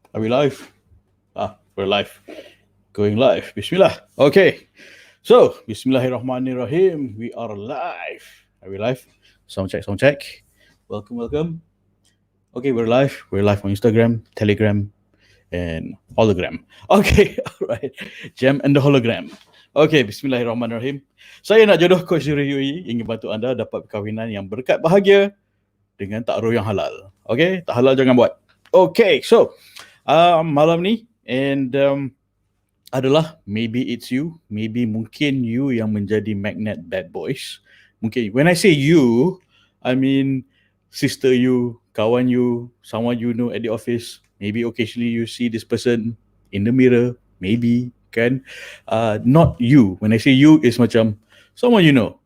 Are we live? We're live. Going live. Bismillah. Okay. So, Bismillahirrahmanirrahim. We are live. Are we live? Sound check, sound check. Welcome, welcome. Okay, we're live. We're live on Instagram, Telegram, and hologram. Okay, alright. Jam and the hologram. Okay, Bismillahirrahmanirrahim. Saya nak jodoh Coach Zuhri ingin bantu anda dapat perkahwinan yang berkat bahagia dengan taruh yang halal. Okay, tak halal jangan buat. Okay, so malam ni and adalah maybe it's you, maybe mungkin you yang menjadi magnet bad boys. Mungkin when I say you, I mean sister you, kawan you, someone you know at the office. Maybe occasionally you see this person in the mirror, maybe kan. Not you. When I say you, is macam someone you know,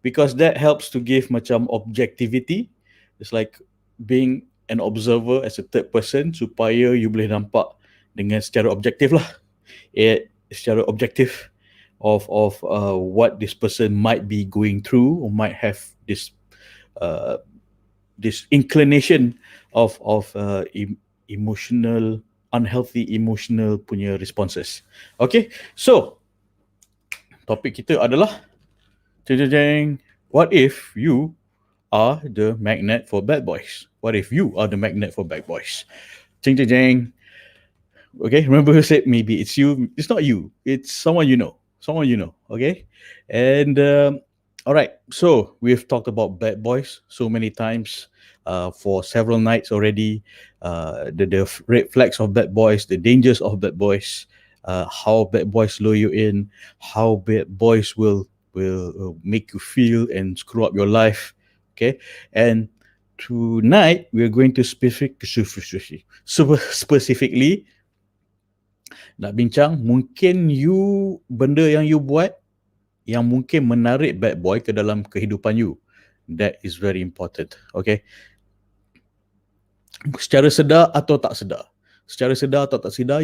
because that helps to give macam objectivity. It's like being an observer as a third person supaya you boleh nampak dengan secara objektif lah. Secara objektif of what this person might be going through or might have this inclination of emotional, unhealthy emotional punya responses. Okay, so topik kita adalah what if you are the magnet for bad boys? What if you are the magnet for bad boys? Okay, remember who said maybe it's you. It's not you. It's someone you know. Okay, and all right. So we've talked about bad boys so many times for several nights already. The red flags of bad boys, the dangers of bad boys, how bad boys lure you in, how bad boys will make you feel and screw up your life. Okay, and tonight we're going to specifically nak bincang mungkin benda yang you buat yang mungkin menarik bad boy ke dalam kehidupan you. That is very important. Okay, secara sedar atau tak sedar,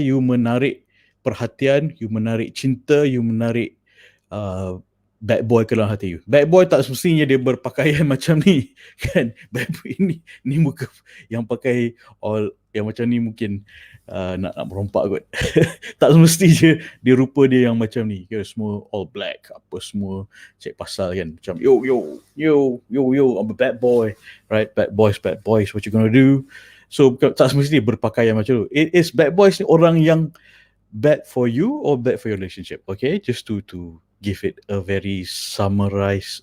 you menarik perhatian, you menarik cinta, you menarik bad boy ke dalam hati you. Bad boy tak semestinya dia berpakaian macam ni kan. Bad boy ni muka yang pakai all yang macam ni mungkin nak merompak kot. Tak semestinya dia rupa dia yang macam ni. Kira semua all black, apa semua cek pasal kan. Macam yo, I'm a bad boy. Right, bad boys, what you gonna do? So tak semestinya berpakaian macam tu. It is bad boys ni orang yang bad for you or bad for your relationship. Okay, just to give it a very summarized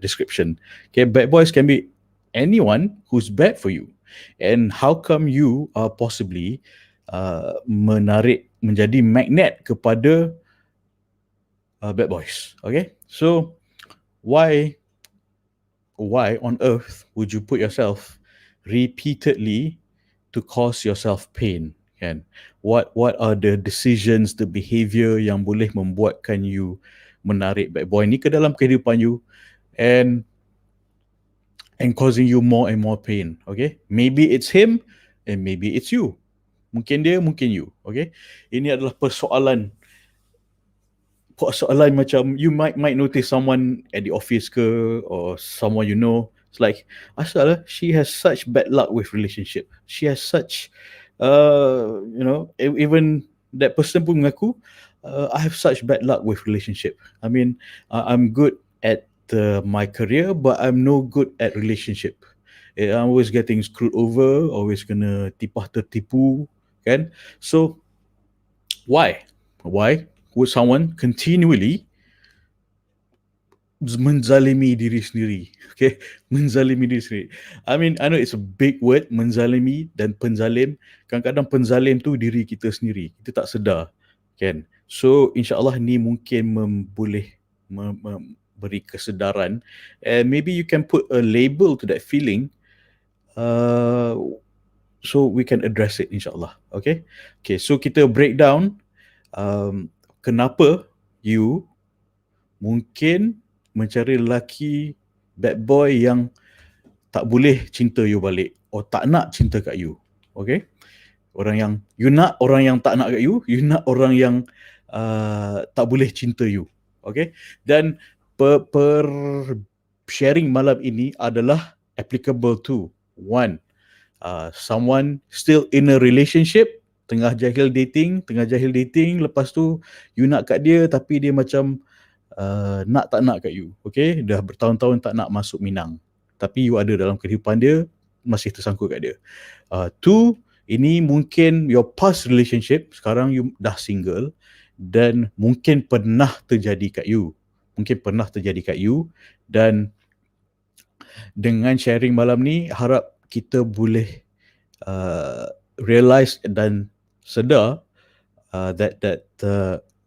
description. Okay, bad boys can be anyone who's bad for you. And how come you are possibly menarik, menjadi magnet kepada bad boys? Okay, so why on earth would you put yourself repeatedly to cause yourself pain? Kan? What are the decisions, the behavior yang boleh membuatkan you menarik bad boy ni ke dalam kehidupan you and causing you more and more pain? Okay, maybe it's him and maybe it's you. Mungkin dia, mungkin you. Okay, ini adalah persoalan macam you might notice someone at the office ke or someone you know. It's like, asal she has such bad luck with relationship. She has such even that person pun mengaku, I have such bad luck with relationship. I mean, I'm good at my career, but I'm no good at relationship. I'm always getting screwed over, always kena tipah tertipu, kan? So, why would someone continually menzalimi diri sendiri? Okay, menzalimi diri sendiri. I mean, I know it's a big word, menzalimi dan penzalim. Kadang-kadang penzalim tu diri kita sendiri, kita tak sedar, kan? So insyaAllah ni mungkin boleh beri kesedaran, and maybe you can put a label to that feeling, so we can address it insyaAllah. Okay, so kita break down kenapa you mungkin mencari lelaki bad boy yang tak boleh cinta you balik or tak nak cinta kat you. Okay, orang yang you nak, orang yang tak nak kat you nak orang yang tak boleh cinta you. Okay, dan per sharing malam ini adalah applicable to one, someone still in a relationship, tengah jahil dating, lepas tu you nak kat dia tapi dia macam nak tak nak kat you, okay, dah bertahun-tahun tak nak masuk Minang, tapi you ada dalam kehidupan dia, masih tersangkut kat dia. Two, ini mungkin your past relationship, sekarang you dah single dan mungkin pernah terjadi kat you, dan dengan sharing malam ni harap kita boleh realize dan sedar that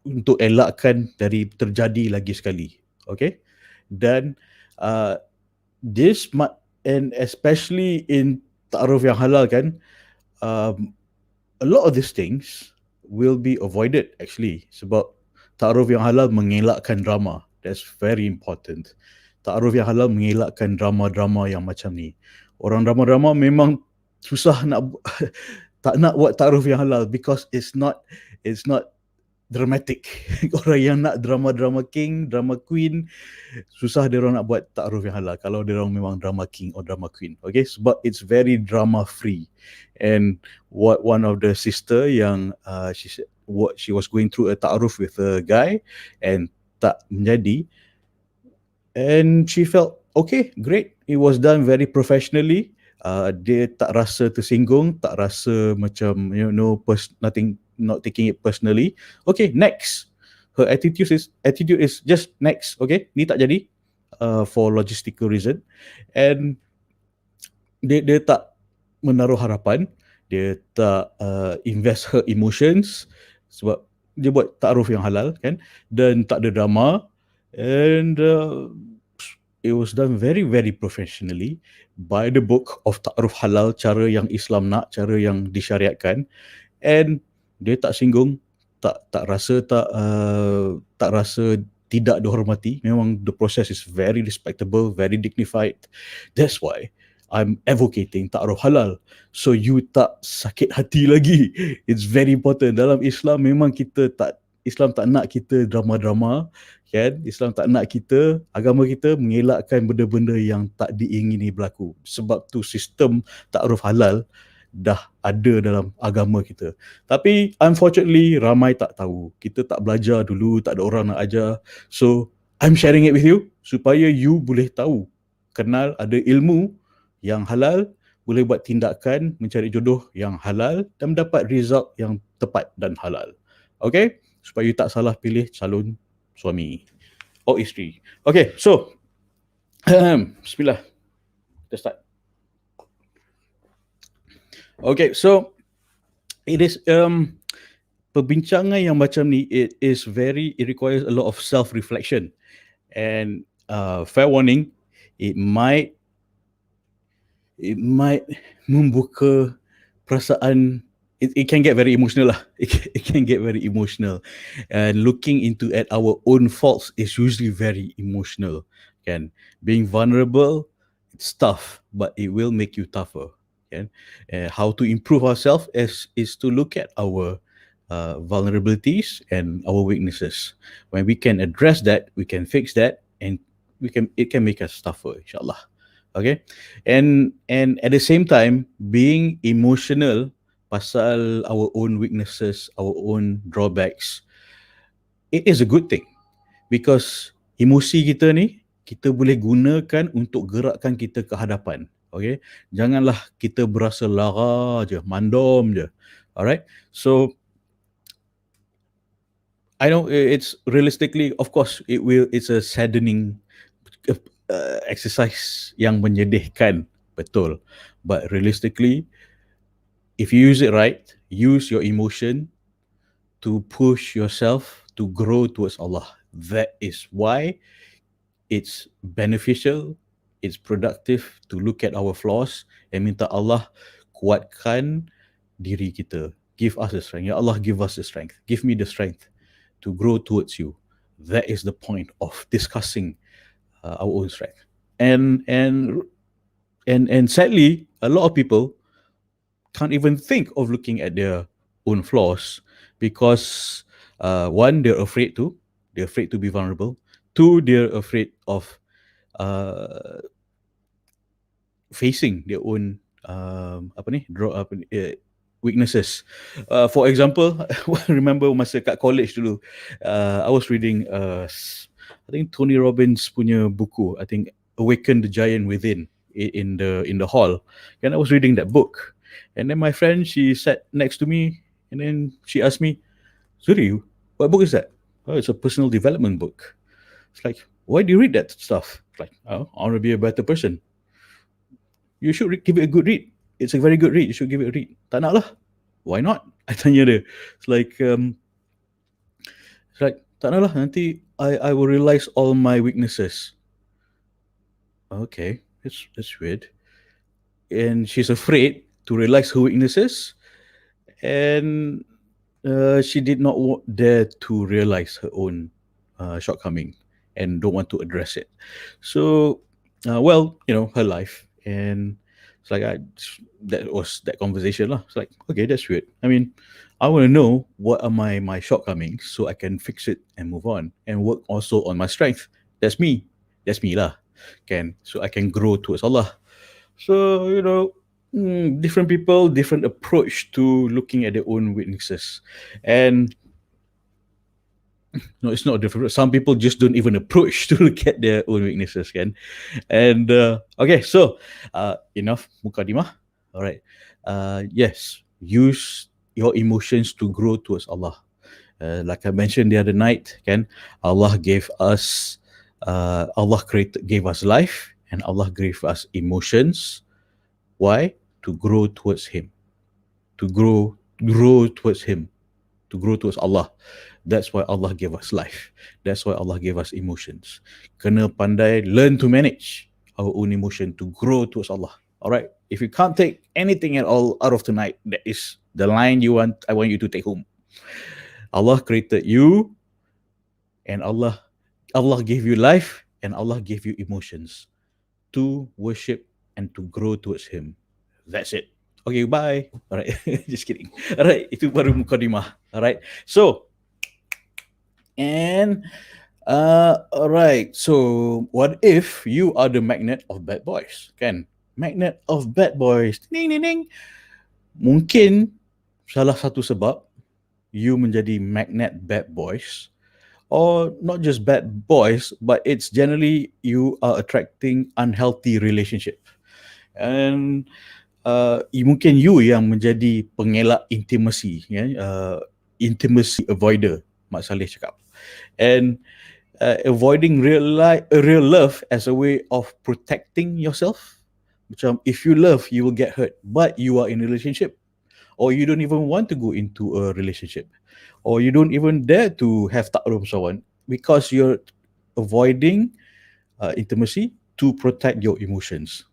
untuk elakkan dari terjadi lagi sekali, okay. Dan this and especially in ta'aruf yang halal kan, a lot of these things will be avoided actually, sebab ta'aruf yang halal mengelakkan drama. That's very important. Ta'aruf yang halal mengelakkan drama-drama yang macam ni. Orang drama-drama memang susah nak tak nak buat ta'aruf yang halal because it's not dramatic. Orang yang nak drama king, drama queen, susah dia orang nak buat ta'aruf yang halal kalau dia orang memang drama king or drama queen, okay, sebab it's very drama free. And what one of the sister yang she was going through a ta'aruf with a guy and tak menjadi, and she felt okay, great, it was done very professionally. Dia tak rasa tersinggung, tak rasa macam nothing, not taking it personally. Okay, next. Her attitude is just next. Okay, ni tak jadi for logistical reason, and dia tak menaruh harapan, dia tak invest her emotions, sebab dia buat ta'aruf yang halal kan, dan tak ada drama, and it was done very very professionally by the book of ta'aruf halal, cara yang Islam nak, cara yang disyariatkan, and dia tak singgung, tak rasa tidak dihormati. Memang the process is very respectable, very dignified. That's why I'm advocating ta'aruf halal, so you tak sakit hati lagi. It's very important. Dalam Islam memang Islam tak nak kita drama-drama kan. Islam tak nak kita, agama kita mengelakkan benda-benda yang tak diingini berlaku. Sebab tu sistem ta'aruf halal dah ada dalam agama kita. Tapi unfortunately ramai tak tahu. Kita tak belajar dulu, tak ada orang nak ajar. So I'm sharing it with you supaya you boleh tahu, kenal ada ilmu yang halal, boleh buat tindakan mencari jodoh yang halal dan mendapat result yang tepat dan halal. Okay? Supaya you tak salah pilih calon suami or isteri. Okay, so bismillah. Let's start. Okay, so it is perbincangan yang macam ni, it requires a lot of self-reflection, and fair warning, it might membuka perasaan. It can get very emotional lah. It can get very emotional, and looking into at our own faults is usually very emotional. Kan, being vulnerable, it's tough, but it will make you tougher. Kan, how to improve ourselves is to look at our vulnerabilities and our weaknesses. When we can address that, we can fix that, and it can make us tougher, inshallah. Okay, and at the same time, being emotional pasal our own weaknesses, our own drawbacks, it is a good thing, because emosi kita ni kita boleh gunakan untuk gerakkan kita ke hadapan. Okay, janganlah kita berasa lara je, mandom je. Alright, so I know it's realistically, of course, it's a saddening exercise yang menyedihkan, betul, but realistically, if you use it right, use your emotion to push yourself to grow towards Allah. That is why it's beneficial, it's productive to look at our flaws and minta Allah kuatkan diri kita. Give us the strength. Ya Allah, give us the strength. Give me the strength to grow towards you. That is the point of discussing our own strength. And sadly, a lot of people can't even think of looking at their own flaws because one, they're afraid to be vulnerable. Two, they're afraid of facing their own apa ni, weaknesses. For example, I remember masa kat college dulu, I was reading I think Tony Robbins punya buku, I think Awaken the Giant Within, in the hall, and I was reading that book, and then my friend, she sat next to me, and then she asked me, Zuhri, what book is that? Oh, it's a personal development book. It's like, why do you read that stuff? It's like, oh, I want to be a better person. You should give it a good read. It's a very good read. You should give it a read. Tak nak lah. Why not? I tanya dia. It's like tak nak lah. Nanti I will realize all my weaknesses. Okay, that's weird. And she's afraid to realize her weaknesses, and she did not dare to realize her own shortcoming and don't want to address it. So, well, her life, and it's like that was that conversation lah. It's like, okay, that's weird. I mean, I want to know what are my shortcomings so I can fix it and move on and work also on my strength. That's me. That's me lah. So I can grow towards Allah. So different people, different approach to looking at their own weaknesses, and no, it's not different. Some people just don't even approach to look at their own weaknesses, kan? And okay, so enough mukadimah. All right. Yes, use your emotions to grow towards Allah. Like I mentioned the other night, kan? Allah gave us, gave us life, and Allah gave us emotions. Why? To grow towards Him, to grow towards Him, to grow towards Allah. That's why Allah gave us life. That's why Allah gave us emotions. Kena pandai learn to manage our own emotion to grow towards Allah. All right. If you can't take anything at all out of tonight, that is the line I want you to take home. Allah created you, and Allah gave you life, and Allah gave you emotions to worship and to grow towards Him. That's it. Okay, bye. All right. Just kidding. All right. Itu baru mukadimah. All right. So, and all right. So, what if you are the magnet of bad boys? Kan? Magnet of bad boys. Ding, ding, ding. Mungkin salah satu sebab you menjadi magnet bad boys, or not just bad boys, but it's generally you are attracting unhealthy relationship. And mungkin you yang menjadi pengelak intimacy, intimacy avoider, Mak Saleh cakap. And avoiding real love as a way of protecting yourself. Macam if you love, you will get hurt, but you are in a relationship, or you don't even want to go into a relationship, or you don't even dare to have taklum with someone because you're avoiding intimacy to protect your emotions.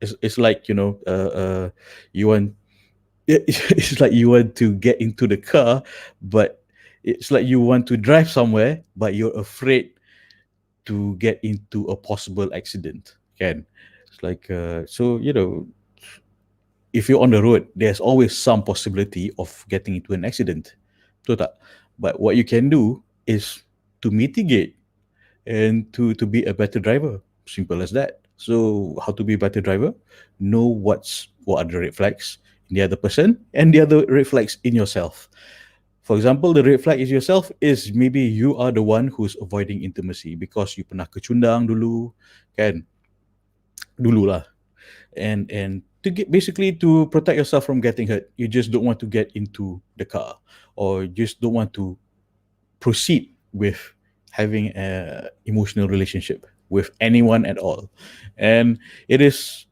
It's like you want it's like you want to get into the car, but it's like you want to drive somewhere, but you're afraid to get into a possible accident. Can it's like so if you're on the road, there's always some possibility of getting into an accident. Betul tak? But what you can do is to mitigate and to be a better driver. Simple as that. So how to be a better driver? Know what are the red flags in the other person and the other red flags in yourself. For example, the red flag is yourself is maybe you are the one who's avoiding intimacy because you pernah kecundang dulu, kan? Dulu lah. And to get basically to protect yourself from getting hurt, you just don't want to get into the car, or just don't want to proceed with having an emotional relationship with anyone at all. And it is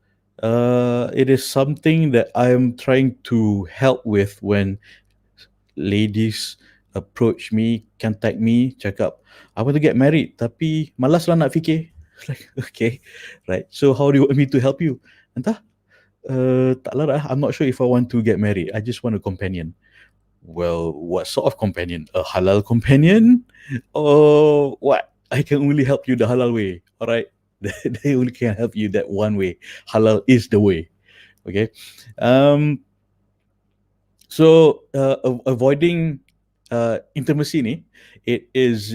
something that I'm trying to help with when ladies approach me, contact me, cakap, I want to get married tapi malas lah nak fikir. Like, okay, right. So how do you want me to help you? Entah, tak lah, I'm not sure if I want to get married. I just want a companion. Well, what sort of companion? A halal companion? Or what? I can only help you the halal way. All right. They only can help you that one way. Halal is the way. Okay. So avoiding intimacy ni, it is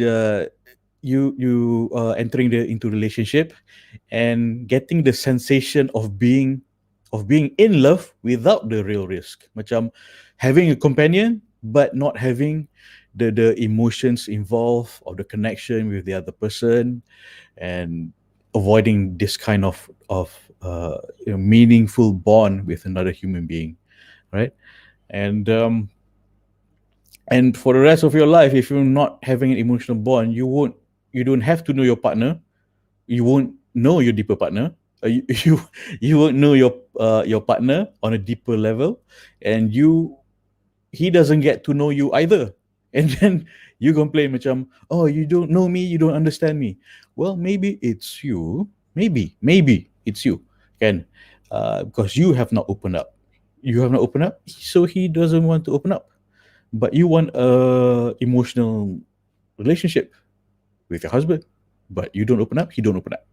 you entering into relationship and getting the sensation of being of being in love without the real risk. Macam having a companion but not having the emotions involved or the connection with the other person, and avoiding this kind of meaningful bond with another human being, right? And for the rest of your life, if you're not having an emotional bond, you don't have to know your partner. You won't know your deeper partner. You won't know your partner on a deeper level, and he doesn't get to know you either. And then you complain macam, oh, you don't know me, you don't understand me. Well, maybe it's you. Maybe it's you. Can because you have not opened up. You have not opened up, so he doesn't want to open up. But you want a emotional relationship with your husband, but you don't open up, he don't open up.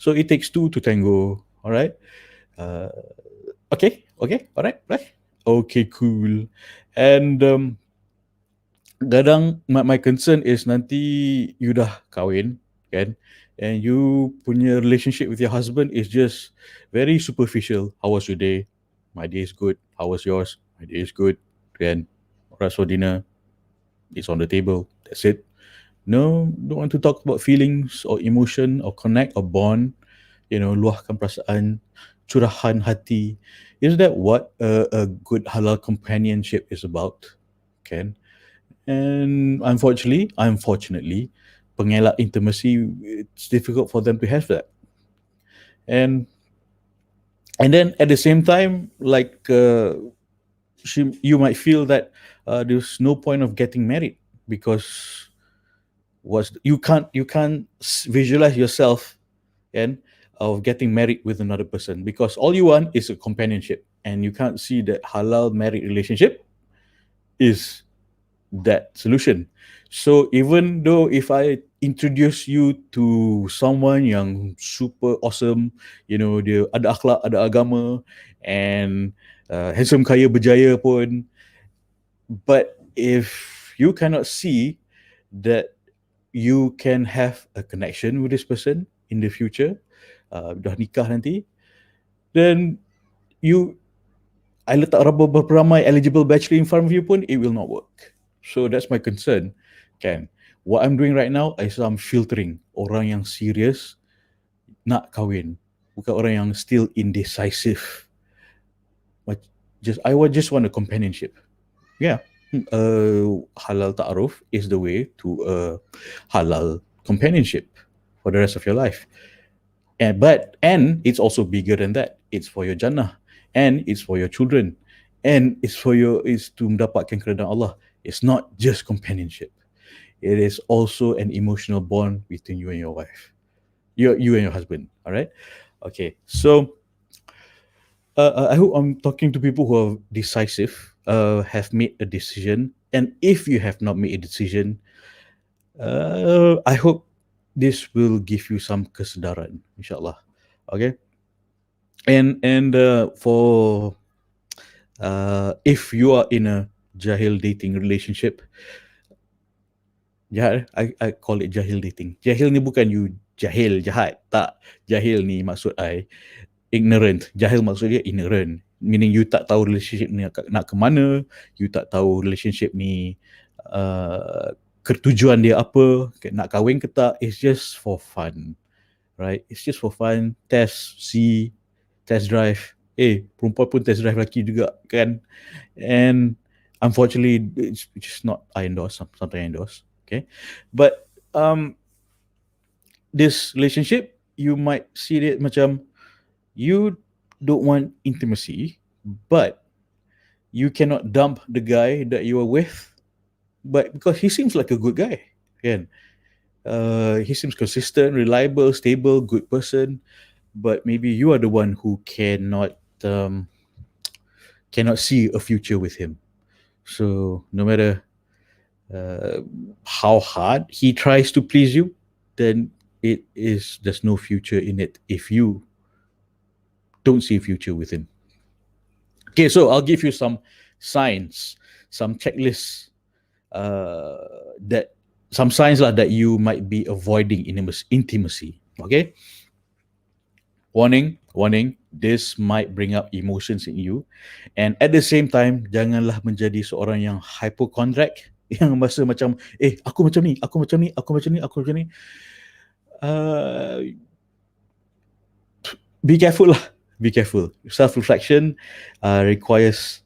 So it takes two to tango. All right. Uh, okay. All right. Right. Okay. Cool. And kadang my concern is nanti you dah kahwin, kan, and you punya relationship with your husband is just very superficial. How was your day? My day is good. How was yours? My day is good. Kan, rest for dinner. It's on the table. That's it. No, don't want to talk about feelings or emotion or connect or bond. Luahkan perasaan, curahan hati. Is that what a good halal companionship is about? Kan? And unfortunately, pengelak intimacy, it's difficult for them to have that. And then at the same time, like you might feel that there's no point of getting married because you can't visualize yourself and of getting married with another person, because all you want is a companionship, and you can't see that halal married relationship is that solution. So even though if I introduce you to someone yang super awesome, dia ada akhlak, ada agama, and handsome, kaya, berjaya pun, but if you cannot see that you can have a connection with this person in the future, dah nikah nanti, then I letak berapa ramai eligible bachelor in front of you pun, it will not work. So that's my concern. Kan? What I'm doing right now is I'm filtering orang yang serious nak kahwin, bukan orang yang still indecisive. I just want a companionship. Yeah. Halal ta'aruf is the way to a halal companionship for the rest of your life. And it's also bigger than that. It's for your jannah, and it's for your children, and it's to mendapatkan keridhaan Allah. It's not just companionship. It is also an emotional bond between you and your wife, you and your husband. All right. Okay. So I hope I'm talking to people who are decisive, have made a decision, and if you have not made a decision, I hope this will give you some kesedaran, inshallah. Okay. And for if you are in a jahil dating relationship, jahat, I call it jahil dating. Jahil ni bukan you jahil jahat, tak. Jahil ni maksud I ignorant. Jahil maksud dia ignorant, meaning you tak tahu relationship ni nak ke mana, you tak tahu relationship ni ketujuan dia apa, nak kahwin ke tak. It's just for fun, right? It's just for fun. Test drive. Perempuan pun test drive lelaki juga, kan? And unfortunately, it's just not I endorse, something I endorse. Okay, but this relationship, you might see it macam you don't want intimacy, but you cannot dump the guy that you are with, but because he seems like a good guy, kan? He seems consistent, reliable, stable, good person, but maybe you are the one who cannot see a future with him. So no matter how hard he tries to please you, then there's no future in it if you don't see a future with him. Okay, so I'll give you some signs, some checklists, some signs that you might be avoiding intimacy. Okay. Warning, This might bring up emotions in you. And at the same time, janganlah menjadi seorang yang hypochondriac, yang masa macam, aku macam ni, aku macam ni, aku macam ni, aku macam ni. Be careful lah. Be careful. Self-reflection requires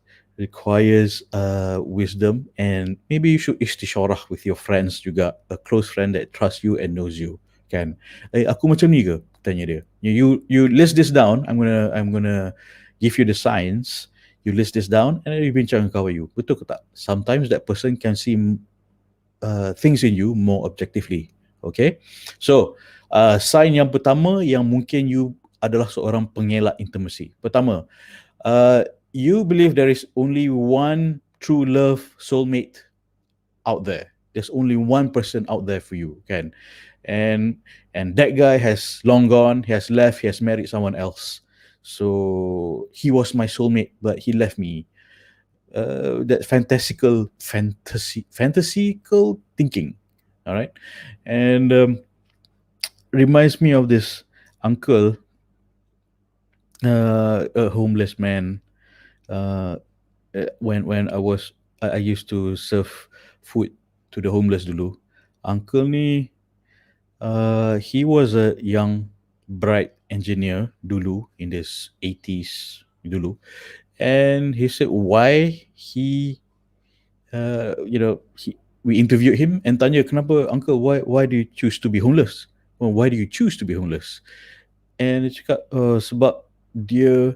wisdom, and maybe you should istisharah with your friends juga, a close friend that trusts you and knows you. Kan? Aku macam ni ke? Tanya dia. You list this down. I'm gonna give you the signs. You list this down, and then you bincang dengan kawan you. Betul ke tak? Sometimes that person can see things in you more objectively. Okay? So, sign yang pertama yang mungkin you adalah seorang pengelak intimacy. Pertama, you believe there is only one true love soulmate out there. There's only one person out there for you, kan? And that guy has long gone, he has left, he has married someone else. So he was my soulmate, but he left me. That fantastical thinking, all right? And reminds me of this uncle, a homeless man. When I used to serve food to the homeless dulu. Uncle ni, he was a young, bright engineer dulu in his 80s dulu, and he said why he, we interviewed him and tanya, kenapa uncle, why do you choose to be homeless? Well, why do you choose to be homeless? And dia cakap, sebab dia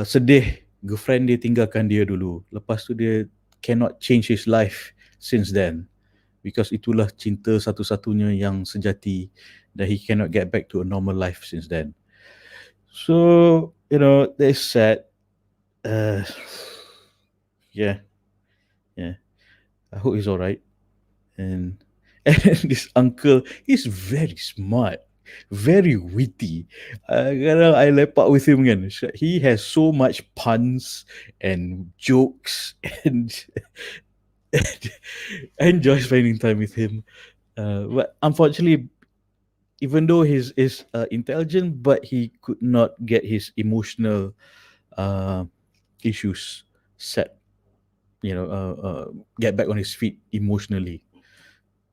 sedih girlfriend dia tinggalkan dia dulu. Lepas tu dia cannot change his life since then, because itulah cinta satu-satunya yang sejati, that he cannot get back to a normal life since then. So, that is sad. Yeah. I hope he's alright. And this uncle, he's very smart, very witty. Kadang I lepak with him kan, he has so much puns and jokes, and I enjoy spending time with him. But unfortunately, even though he's intelligent, but he could not get his emotional issues set, get back on his feet emotionally.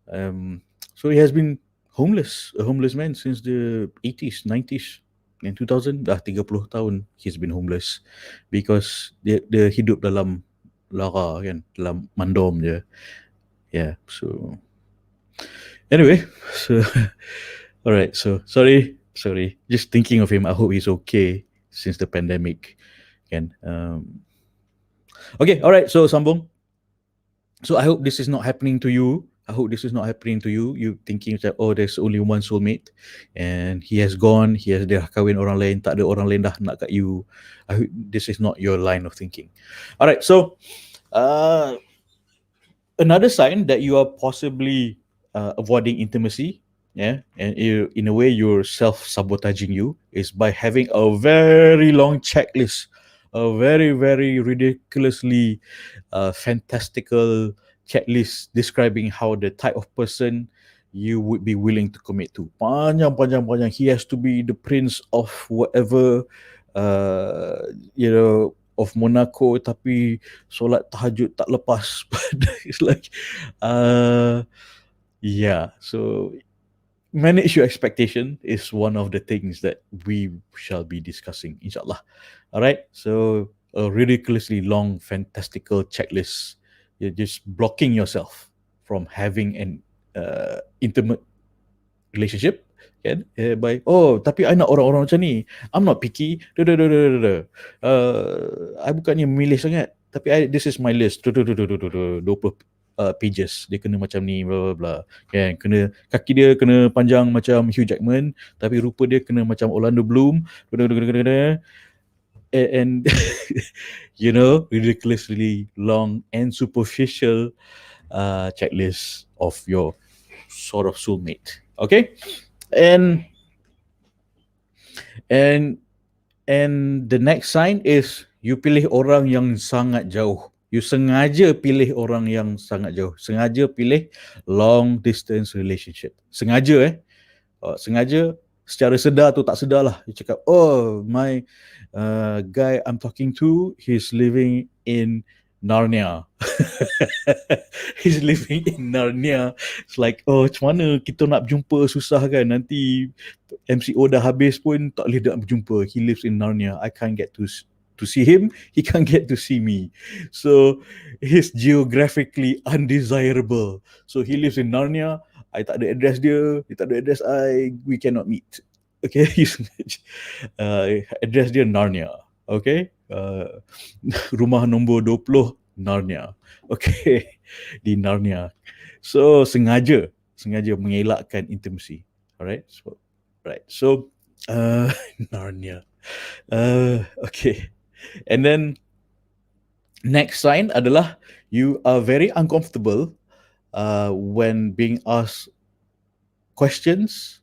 So he has been a homeless man since the 80s, 90s, and 2000, dah 30 tahun he's been homeless, because dia hidup dalam lara kan, dalam mandom je. Yeah, so anyway, so alright, so sorry, just thinking of him. I hope he's okay since the pandemic. Kan? Okay, alright, so sambung. So I hope this is not happening to you. You thinking that, there's only one soulmate and he has gone, dia kahwin orang lain, tak ada orang lain dah nak kat you. I hope this is not your line of thinking. Alright, so another sign that you are possibly avoiding intimacy, and in a way you're self-sabotaging you, is by having a very long checklist, a very, very ridiculously fantastical checklist describing how the type of person you would be willing to commit to. Panjang. He has to be the prince of whatever, of Monaco, tapi solat tahajud tak lepas. It's like, so manage your expectation is one of the things that we shall be discussing, inshallah. Alright, so a ridiculously long, fantastical checklist. You're just blocking yourself from having an intimate relationship, kan? By, tapi I nak orang-orang macam ni. I'm not picky. I bukannya memilih sangat, tapi this is my list. 20 pages. Dia kena macam ni, bla bla bla. Kan? Kena, kaki dia kena panjang macam Hugh Jackman, tapi rupa dia kena macam Orlando Bloom. And ridiculously long and superficial checklist of your sort of soulmate. Okay, and the next sign is you pilih orang yang sangat jauh. You sengaja pilih orang yang sangat jauh. Sengaja pilih long distance relationship. Sengaja secara sedar atau tak sedar lah, you cakap, oh, my guy I'm talking to, he's living in Narnia. He's living in Narnia. It's like, oh, macam mana kita nak berjumpa, susah kan, nanti MCO dah habis pun tak boleh nak berjumpa. He lives in Narnia. I can't get to see him, he can't get to see me. So he's geographically undesirable. So he lives in Narnia, I tak ada address dia tak ada address I, we cannot meet. Okay, address dia Narnia. Okay, rumah nombor 20 Narnia. Okay, di Narnia. So sengaja mengelakkan intimacy. Alright, so Narnia. Okay. And then next sign adalah you are very uncomfortable when being asked questions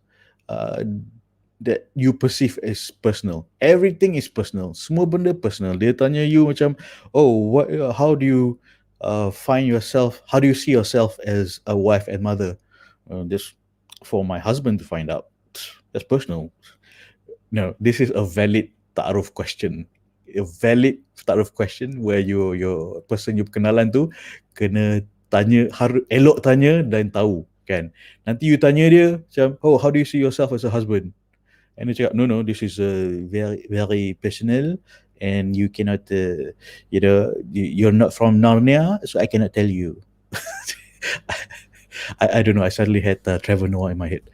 that you perceive as personal. Everything is personal. Semua benda personal. Dia tanya you macam, oh, how do you find yourself? How do you see yourself as a wife and mother? Just for my husband to find out. That's personal. No, this is a valid ta'aruf question. A valid ta'aruf question where your person you kenalan tu kena tanya, elok tanya dan tahu kan. Nanti you tanya dia macam, oh, how do you see yourself as a husband? And dia cakap, no, this is very, very personal and you cannot, you're not from Narnia, so I cannot tell you. I don't know, I suddenly had Trevor Noah in my head.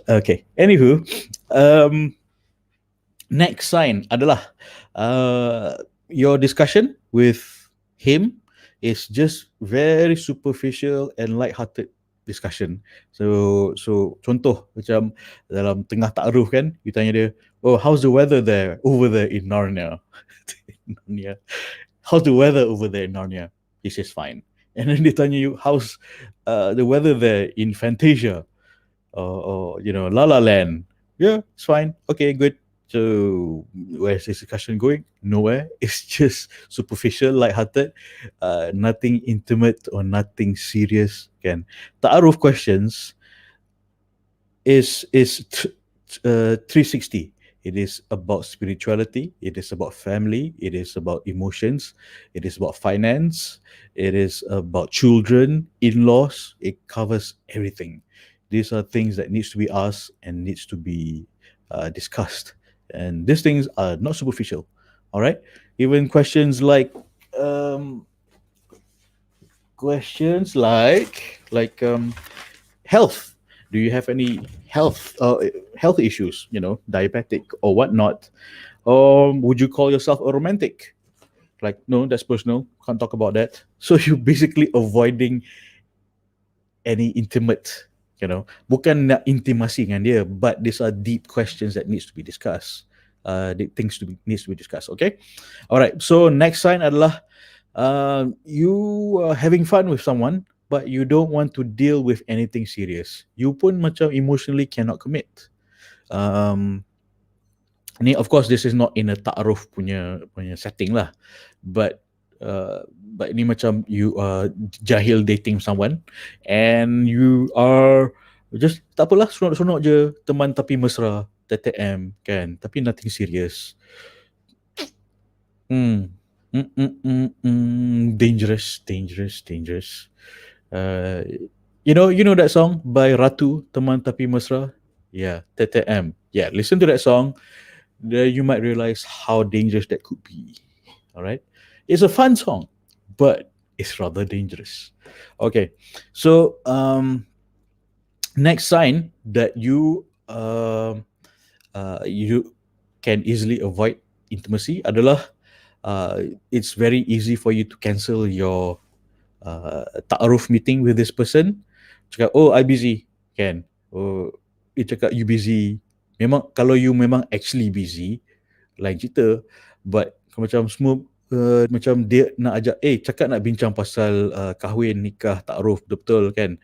Okay, anywho, next sign adalah your discussion with him is just very superficial and light-hearted discussion. So contoh macam dalam tengah ta'aruf kan, you tanya dia, oh, how's the weather there over there in Narnia? Narnia. How's the weather over there in Narnia? He says fine. And then they tanya you, how's the weather there in Fantasia? Or La La Land? Yeah, it's fine. Okay, good. So where's this discussion going? Nowhere. It's just superficial, light-hearted, nothing intimate or nothing serious. Kan? Ta'aruf questions is 360. It is about spirituality. It is about family. It is about emotions. It is about finance. It is about children, in-laws. It covers everything. These are things that needs to be asked and needs to be discussed. And these things are not superficial. All right. Even questions like health. Do you have any health issues? Diabetic or whatnot. Would you call yourself a romantic? Like, no, that's personal. Can't talk about that. So you're basically avoiding any intimate. Bukan nak intimasi dengan dia, but these are deep questions that needs to be discussed. Things needs to be discussed. Okay, all right. So next sign adalah you are having fun with someone, but you don't want to deal with anything serious. You pun macam emotionally cannot commit. Ni of course this is not in a ta'aruf punya setting lah, but ini macam you are jahil dating someone and you are just tak apalah, sunok-sunok je, teman tapi mesra, TTM kan, tapi nothing serious. Dangerous. You know that song by Ratu, Teman Tapi Mesra? Yeah, TTM. Yeah, listen to that song. There you might realize how dangerous that could be. All right, it's a fun song, but it's rather dangerous. Okay, so next sign that you can easily avoid intimacy adalah it's very easy for you to cancel your ta'aruf meeting with this person. Cakap, oh, I busy, kan? Oh, dia cakap you busy. Memang kalau you memang actually busy, lain cerita. But macam semua macam dia nak ajak, cakap nak bincang pasal kahwin, nikah, ta'aruf, betul kan?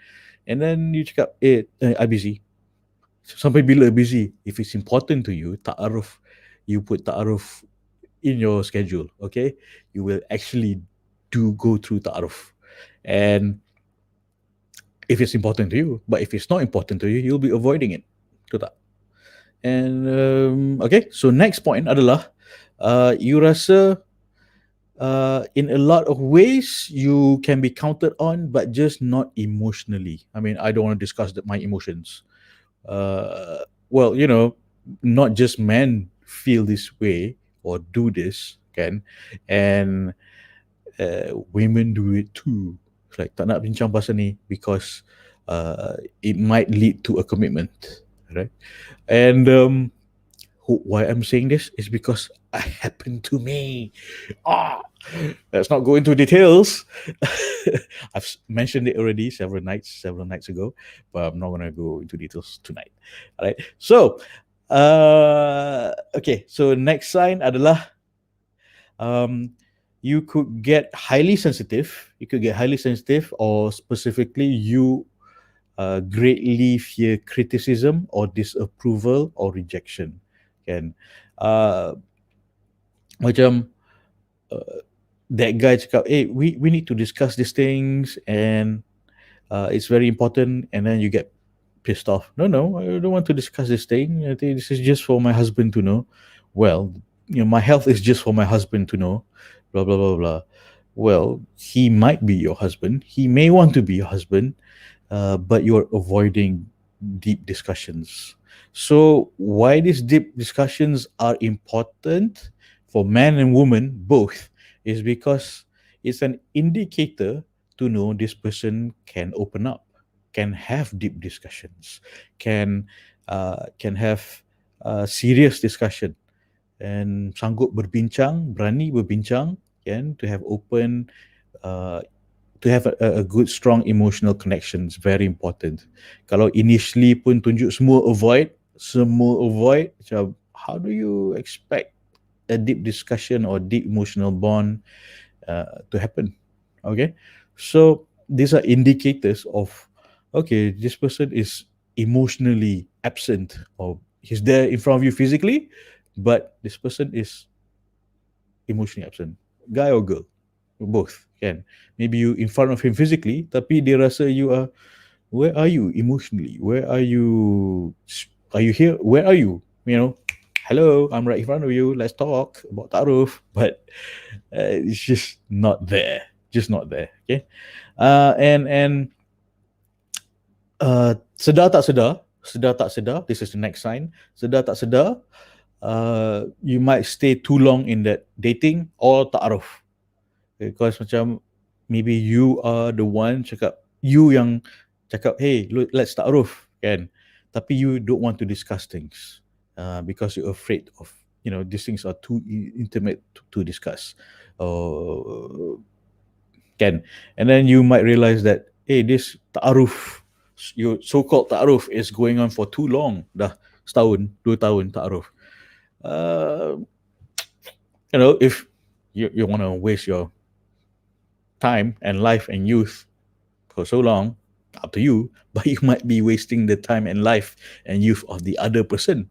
And then you cakap, I busy. Sampai bila busy? If it's important to you, ta'aruf, you put ta'aruf in your schedule, okay? You will actually go through ta'aruf. And if it's important to you, but if it's not important to you, you'll be avoiding it. Betul tak? And okay, so next point adalah you rasa in a lot of ways you can be counted on, but just not emotionally. I mean, I don't want to discuss my emotions. Well, not just men feel this way or do this, can, and women do it too. It's like tak nak bincang pasal ni because it might lead to a commitment, right? And why I'm saying this is because it happened to me. Ah, let's not go into details. I've mentioned it already several nights ago, but I'm not gonna go into details tonight. All right. So, okay. So next sign adalah um, you could get highly sensitive. You could get highly sensitive, or specifically, you greatly fear criticism or disapproval or rejection. Kan? Uh, Macam that guy cakap, hey, we need to discuss these things, and it's very important, and then you get pissed off. No, I don't want to discuss this thing. I think this is just for my husband to know. Well, my health is just for my husband to know. Blah blah blah blah. Well, he might be your husband. He may want to be your husband, but you're avoiding deep discussions. So, why these deep discussions are important for man and woman both is because it's an indicator to know this person can open up, can have deep discussions, can have serious discussion, and sanggup berbincang, berani berbincang, to have open, uh, to have a good strong emotional connection is very important. Kalau initially pun tunjuk semua avoid, macam how do you expect a deep discussion or deep emotional bond to happen? Okay, so these are indicators of, okay, this person is emotionally absent, or he's there in front of you physically, but this person is emotionally absent, guy or girl, both can. Maybe you in front of him physically, tapi dia rasa you are, where are you emotionally, are you here, where are you, hello, I'm right in front of you, let's talk about ta'aruf, but it's just not there. Okay, and sedar tak sedar, this is the next sign. Sedar tak sedar, you might stay too long in that dating or ta'aruf, because macam maybe you are the one yang cakap, hey, let's ta'aruf, kan, tapi you don't want to discuss things because you're afraid of, these things are too intimate to discuss, kan, and then you might realize that, hey, this ta'aruf, your so-called ta'aruf is going on for too long, dah setahun 2 tahun ta'aruf. If you want to waste your time and life and youth for so long, up to you, but you might be wasting the time and life and youth of the other person.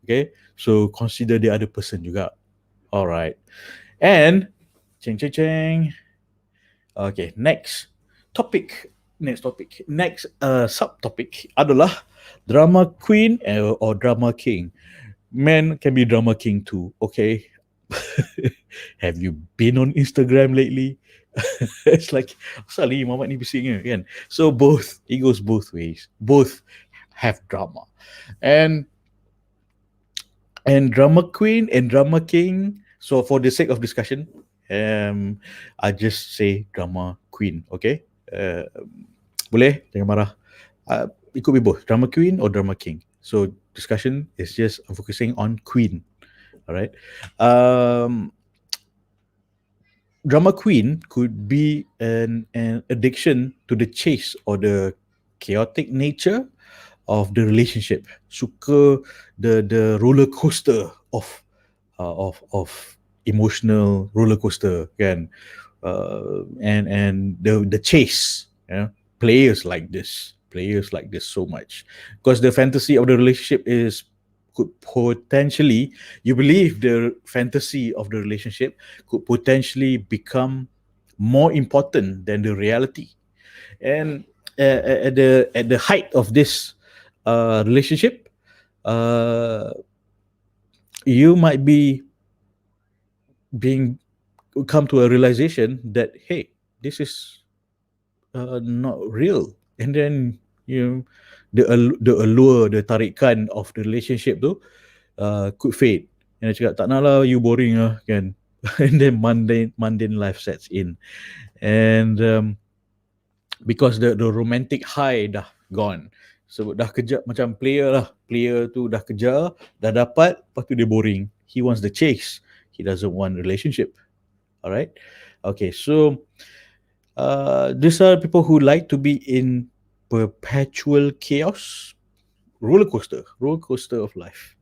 Okay, so consider the other person juga. All right, and ching ching ching. Okay, next subtopic adalah drama queen or drama king. Men can be drama king too. Okay, have you been on Instagram lately? It's like, sali Muhammad ni bising kan. So it goes both ways. Both have drama. And drama queen and drama king. So for the sake of discussion, I just say drama queen. Okay, boleh, jangan marah. It could be both drama queen or drama king. So discussion is just focusing on queen. All right. Drama queen could be an addiction to the chase or the chaotic nature of the relationship. Suka the roller coaster of emotional roller coaster, kan, and the chase. Players like this so much, because the fantasy of the relationship could potentially, you believe the fantasy of the relationship could potentially become more important than the reality. And at the height of this relationship, uh, you might be being come to a realization that, hey, this is not real, and then you know the allure, the tarikan of the relationship tu could fade. And dia cakap, tak nak lah, you boring lah kan. And then mundane life sets in. And because the romantic high dah gone. So dah kejar, macam player lah, player tu dah kejar, dah dapat, lepas tu dia boring. He wants the chase, he doesn't want relationship. Alright, okay, so these are people who like to be in perpetual chaos, roller coaster of life,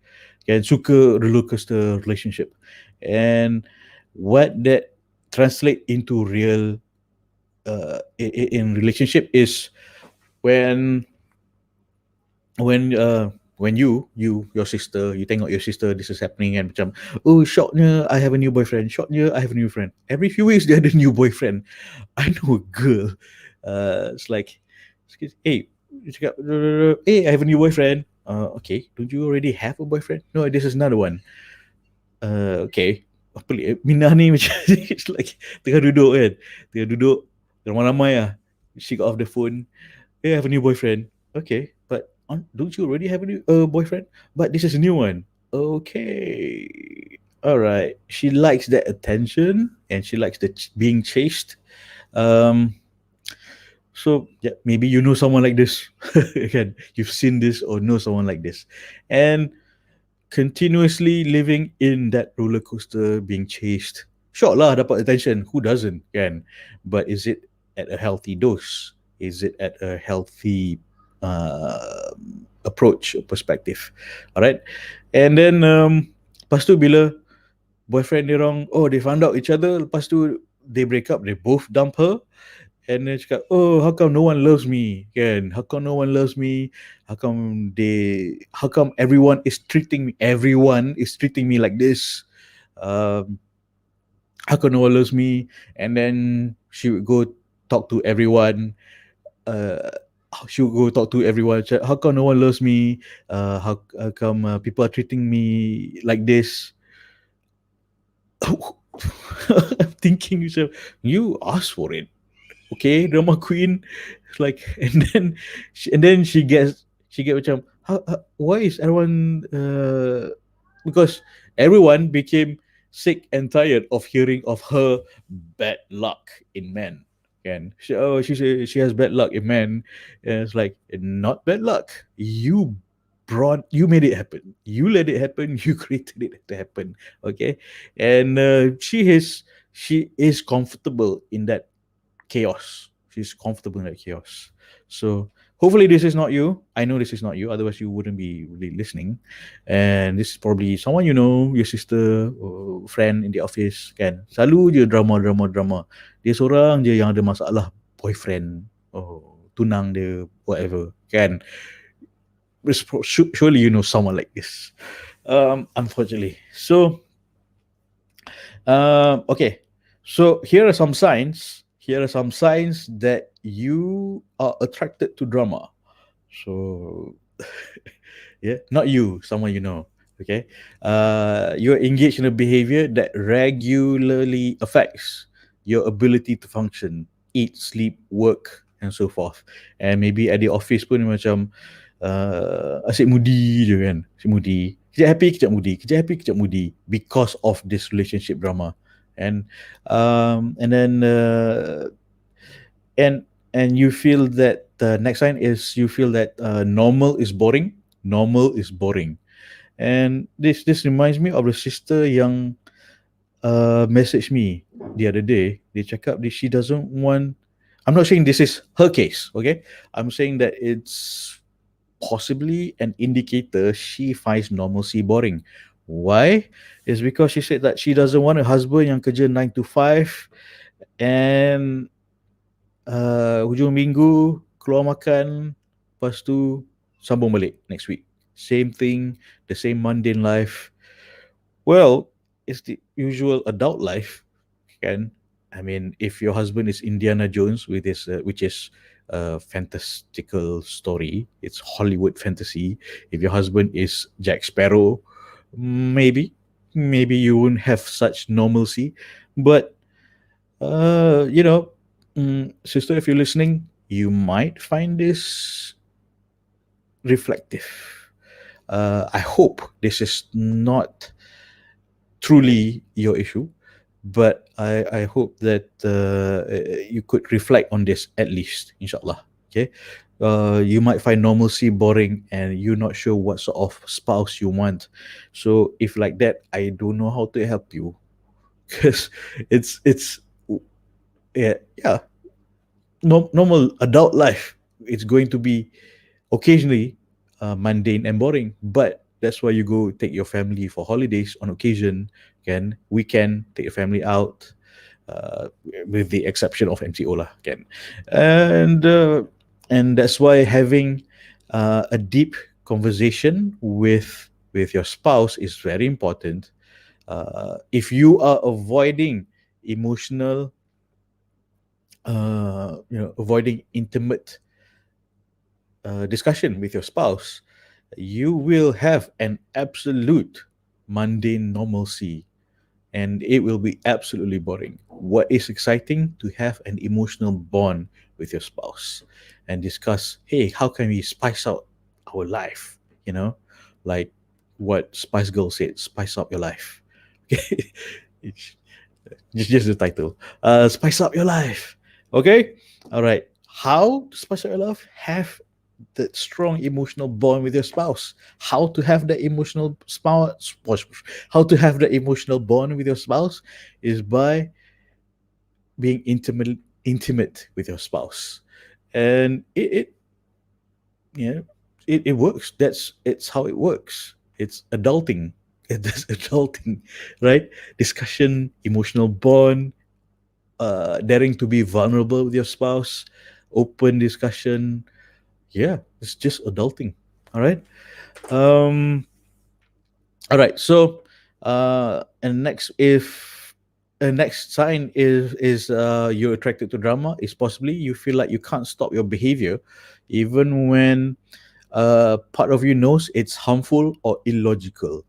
kan, suka roller coaster relationship. And what that translate into real in relationship is when your sister, you tengok your sister, this is happening, and macam, oh, shocknya I have a new boyfriend, shocknya I have a new friend, every few weeks dia ada new boyfriend. I know a girl, it's like, hey, dia cakap, hey, I have a new boyfriend. Okay, don't you already have a boyfriend? No, this is another one. Okay, apa Minah ni macam it's like tengah duduk ramai-ramai lah. She got off the phone, hey, I have a new boyfriend. Okay, but don't you already have a new boyfriend? But this is a new one. Okay, all right. She likes that attention and she likes the being chased. So yeah, maybe you know someone like this. Again, you've seen this or know someone like this, and continuously living in that roller coaster, being chased. Sure lah, dapat attention. Who doesn't, kan? But is it at a healthy dose? Is it at a healthy approach or perspective? Alright, and then lepas tu bila boyfriend dia orang, oh, they found out each other, lepas tu they break up, they both dump her. And then cakap, oh, how come no one loves me? Kan? How come no one loves me? How come everyone is treating me like this? How come no one loves me? And then she would go talk to everyone. She would go talk to everyone. How come no one loves me? How come people are treating me like this? I'm thinking, you asked for it. Okay, drama queen. It's like, and then she gets macam, why is everyone because everyone became sick and tired of hearing of her bad luck in men. Can she has bad luck in men, and it's like, not bad luck. You made it happen. You let it happen. You created it to happen. Okay, and she is comfortable in that chaos. She's comfortable in that chaos. So hopefully this is not you. I know this is not you. Otherwise you wouldn't be really listening. And this is probably someone you know, your sister or friend in the office. Kan selalu je drama. Dia seorang je yang ada masalah boyfriend or tunang dia, whatever. Kan surely you know someone like this. Unfortunately. So okay. So here are some signs that you are attracted to drama. So yeah, not you, someone you know. Okay, you're engaged in a behavior that regularly affects your ability to function, eat, sleep, work, and so forth. And maybe at the office pun macam asyik mudi je kan, asyik mudi, kejap happy, kejap mudi, because of this relationship drama. And then and you feel that the next sign is you feel that normal is boring. And this reminds me of the sister yang messaged me the other day. Dia cakap she doesn't want, I'm not saying this is her case, okay, I'm saying that it's possibly an indicator she finds normalcy boring. Why? It's because she said that she doesn't want a husband yang kerja 9 to 5 and hujung minggu keluar makan, lepas tu sambung balik next week. Same thing, the same mundane life. Well, it's the usual adult life, kan? I mean, if your husband is Indiana Jones with his, which is a fantastical story. It's Hollywood fantasy. If your husband is Jack Sparrow, maybe you won't have such normalcy. But you know, sister, if you're listening, you might find this reflective. I hope this is not truly your issue, but I hope that you could reflect on this at least, inshallah. Okay. You might find normalcy boring and you're not sure what sort of spouse you want. So if like that, I don't know how to help you because it's yeah, normal adult life. It's going to be occasionally mundane and boring, but that's why you go take your family for holidays on occasion. Can weekend take your family out, uh, with the exception of MCO lah, can, and uh, and that's why having a deep conversation with your spouse is very important. If you are avoiding emotional, avoiding intimate discussion with your spouse, you will have an absolute mundane normalcy and it will be absolutely boring. What is exciting to have an emotional bond with your spouse and discuss, hey, how can we spice out our life? You know, like what Spice Girl said, spice up your life. Okay, it's just the title. Spice up your life. Okay, all right. How to spice up your life? Have that strong emotional bond with your spouse. How to have the emotional spouse? How to have the emotional bond with your spouse is by being intimate with your spouse, and it yeah, it works. It's how it works. It's adulting. It's adulting, right? Discussion, emotional bond, daring to be vulnerable with your spouse, open discussion. Yeah, it's just adulting. All right. Um, all right. So, and next, if next sign is you're attracted to drama, is possibly you feel like you can't stop your behavior, even when part of you knows it's harmful or illogical.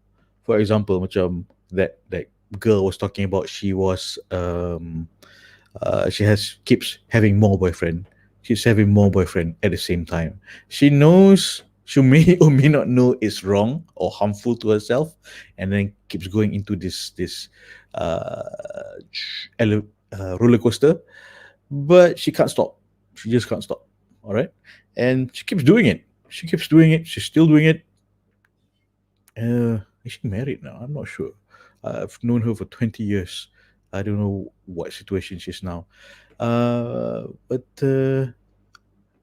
For example, macam that girl was talking about, she has keeps having more boyfriend. She's having more boyfriend at the same time. She knows she may or may not know it's wrong or harmful to herself, and then keeps going into this uh, roller coaster. But she can't stop. She just can't stop. All right, and she keeps doing it. She keeps doing it. She's still doing it. Is she married now? I'm not sure. I've known her for 20 years. I don't know what situation she's now. But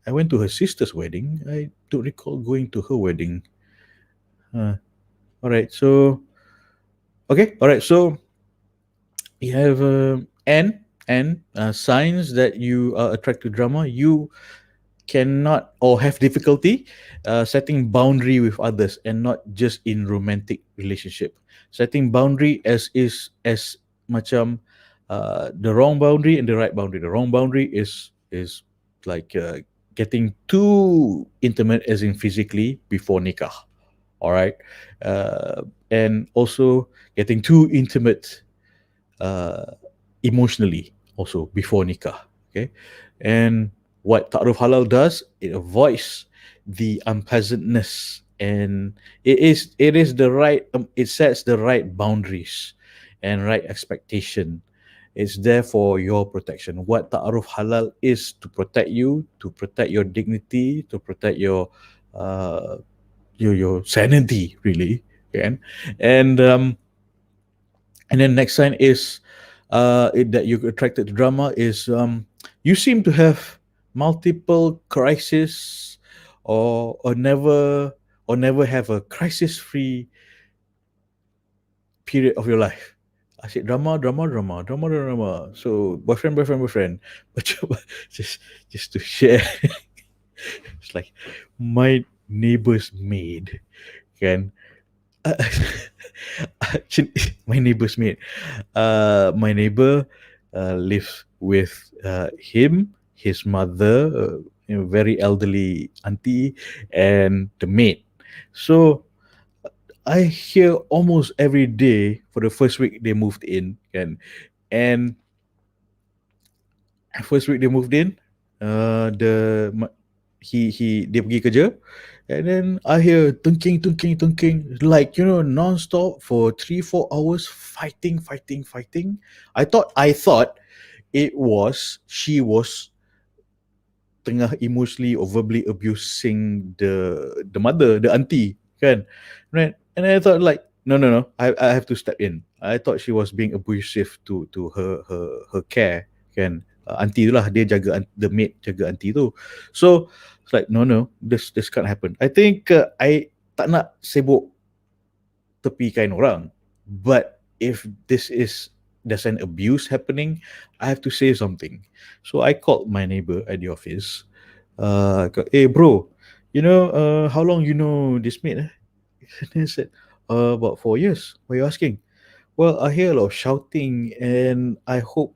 I went to her sister's wedding. I don't recall going to her wedding. All right. So, okay. All right. So you have and signs that you are attracted to drama. You cannot or have difficulty setting boundary with others and not just in romantic relationship. Setting boundary as macam the wrong boundary and the right boundary. The wrong boundary is like getting too intimate as in physically before nikah. All right. And also getting too intimate uh, emotionally also before nikah. Okay. And what ta'aruf halal does, it avoids the unpleasantness, and it is the right, it sets the right boundaries and right expectation. It's there for your protection. What ta'aruf halal is to protect you, to protect your dignity, to protect uh, your sanity, really. Okay? And then next sign is that you're attracted to drama is you seem to have multiple crises, or never have a crisis free period of your life. I said drama, drama, drama, drama, drama. So boyfriend, boyfriend, boyfriend. But just to share, it's like my neighbor's maid can. Actually, my neighbor's maid. My neighbor lives with him, his mother, very elderly auntie, and the maid. So I hear almost every day for the first week they moved in, and first week they moved in, he dia pergi kerja, and then I hear tungking, like non-stop for 3-4 hours, fighting. I thought it was she was tengah emotionally or verbally abusing the mother, the auntie, kan, right? And then I thought, like, no, I have to step in. I thought she was being abusive to her care, kan. Auntie tu lah, dia jaga the maid jaga auntie tu. So it's like, no, this can't happen. I think I tak nak sibuk tepikan orang, but if there's an abuse happening, I have to say something. So I called my neighbor at the office. Hey bro, how long you know this mate? And he said, about 4 years. Why are you asking? Well, I hear a lot of shouting, and I hope,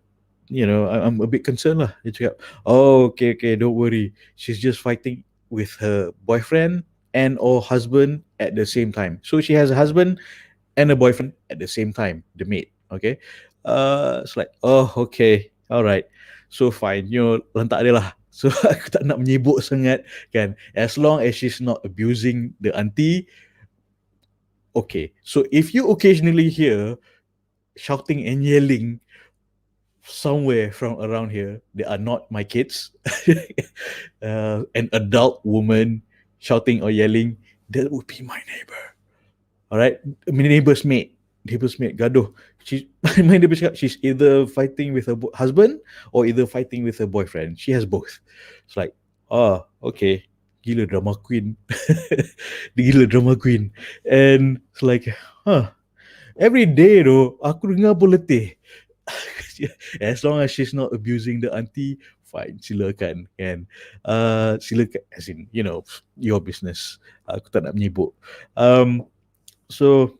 I'm a bit concerned lah. Dia cakap, oh, okay, don't worry. She's just fighting with her boyfriend and or husband at the same time. So she has a husband and a boyfriend at the same time, the maid. Okay. It's like, oh, okay, all right. So fine, lantak dia lah. So aku tak nak menyibuk sangat, kan. As long as she's not abusing the auntie, okay. So if you occasionally hear shouting and yelling somewhere from around here, they are not my kids. An adult woman shouting or yelling, that would be my neighbor. All right, neighbor's mate, gaduh. My neighbor cakap she's either fighting with her husband or either fighting with her boyfriend. She has both. It's like, okay, gila drama queen. Gila drama queen. And it's like, every day though, aku dengar pun letih. As long as she's not abusing the auntie, fine, silakan, kan. Silakan, as in, your business. Aku tak nak menyibuk. So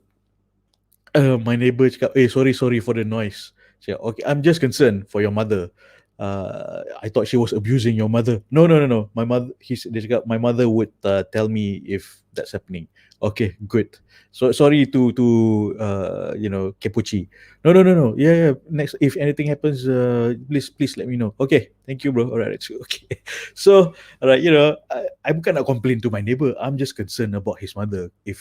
my neighbor cakap, sorry for the noise. Cakap, okay, I'm just concerned for your mother. I thought she was abusing your mother. No. My mother, dia cakap, my mother would tell me if that's happening. Okay, good. So sorry to kepuchi. No. Yeah. Next, if anything happens, please let me know. Okay, thank you, bro. Alright, okay. So, alright, I bukan nak complain to my neighbor. I'm just concerned about his mother. If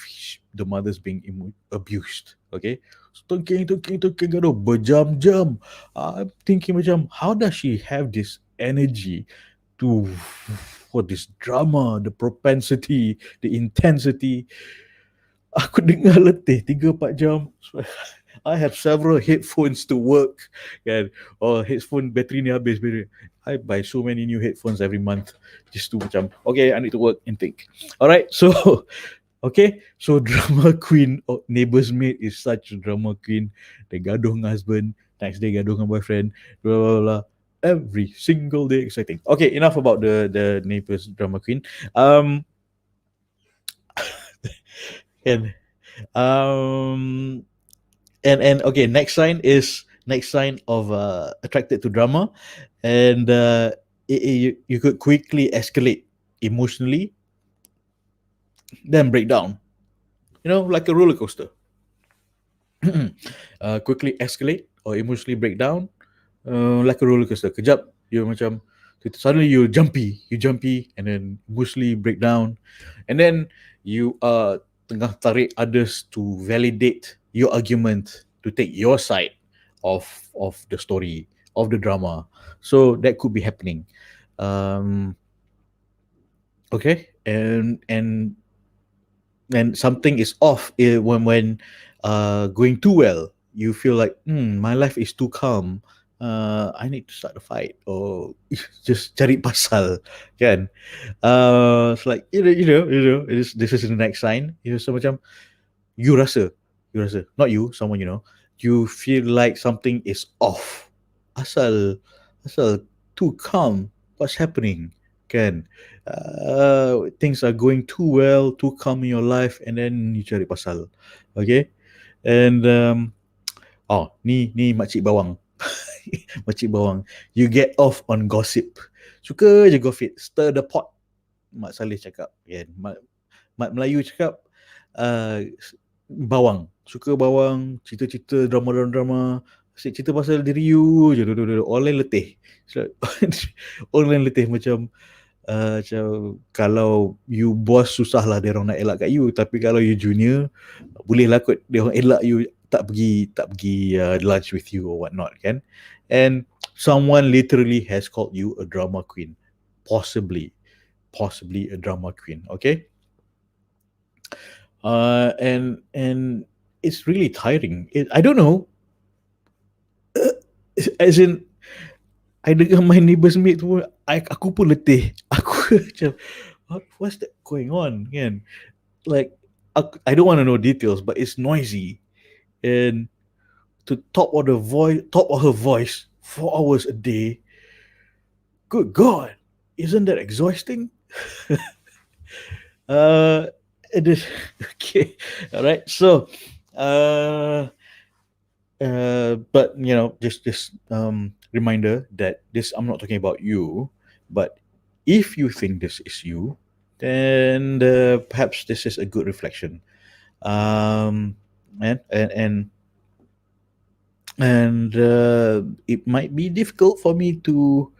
the mother's being abused, okay. Tungking gaduh berjam-jam. I'm thinking macam, how does she have this energy to for this drama, the propensity, the intensity? Aku dengar letih 3-4 jam. I have several headphones to work, kan. Headphone battery ni habis. I buy so many new headphones every month just to macam, okay, I need to work and think. Alright, so okay, so drama queen or neighbor's mate is such a drama queen. They gaduh dengan husband, next day gaduh dengan boyfriend, blah blah blah. Every single day exciting. Okay, enough about the neighbor's drama queen. And okay, next sign of attracted to drama, and you could quickly escalate emotionally, then break down. Like a roller coaster. Quickly escalate or emotionally break down, like a roller coaster. Kejap, you macam suddenly you jumpy, and then emotionally break down, and then you tengah tarik others to validate your argument, to take your side of the story, of the drama. So that could be happening. Okay, and something is off when going too well. You feel like, my life is too calm. I need to start a fight or just cari pasal, kan? It's like, this is the next sign. So macam you rasa, not you, someone you feel like something is off. Asal too calm. What's happening? Kan? Things are going too well, too calm in your life, and then you cari pasal. Okay? And ni makcik bawang. Makcik bawang. You get off on gossip. Suka je go fit, stir the pot. Mak Saleh cakap kan. Mak Melayu cakap bawang. Suka bawang, cerita-cerita drama-drama, asyik cerita pasal diri you je. Orang letih. Orang letih macam kalau you boss susah lah dia orang nak elak kat you, tapi kalau you junior boleh lah kot dia orang elak you tak pergi lunch with you or what not kan. And someone literally has called you a drama queen, possibly a drama queen, okay. And it's really tiring. I don't know, as in I dengar my neighbours mate tu, aku pun letih. Aku macam, what's that going on kan? Like, I don't want to know details, but it's noisy. And to top of her voice, 4 hours a day, good God, isn't that exhausting? It is, okay, all right. So, but just reminder that this, I'm not talking about you, but if you think this is you, then perhaps this is a good reflection. And it might be difficult for me to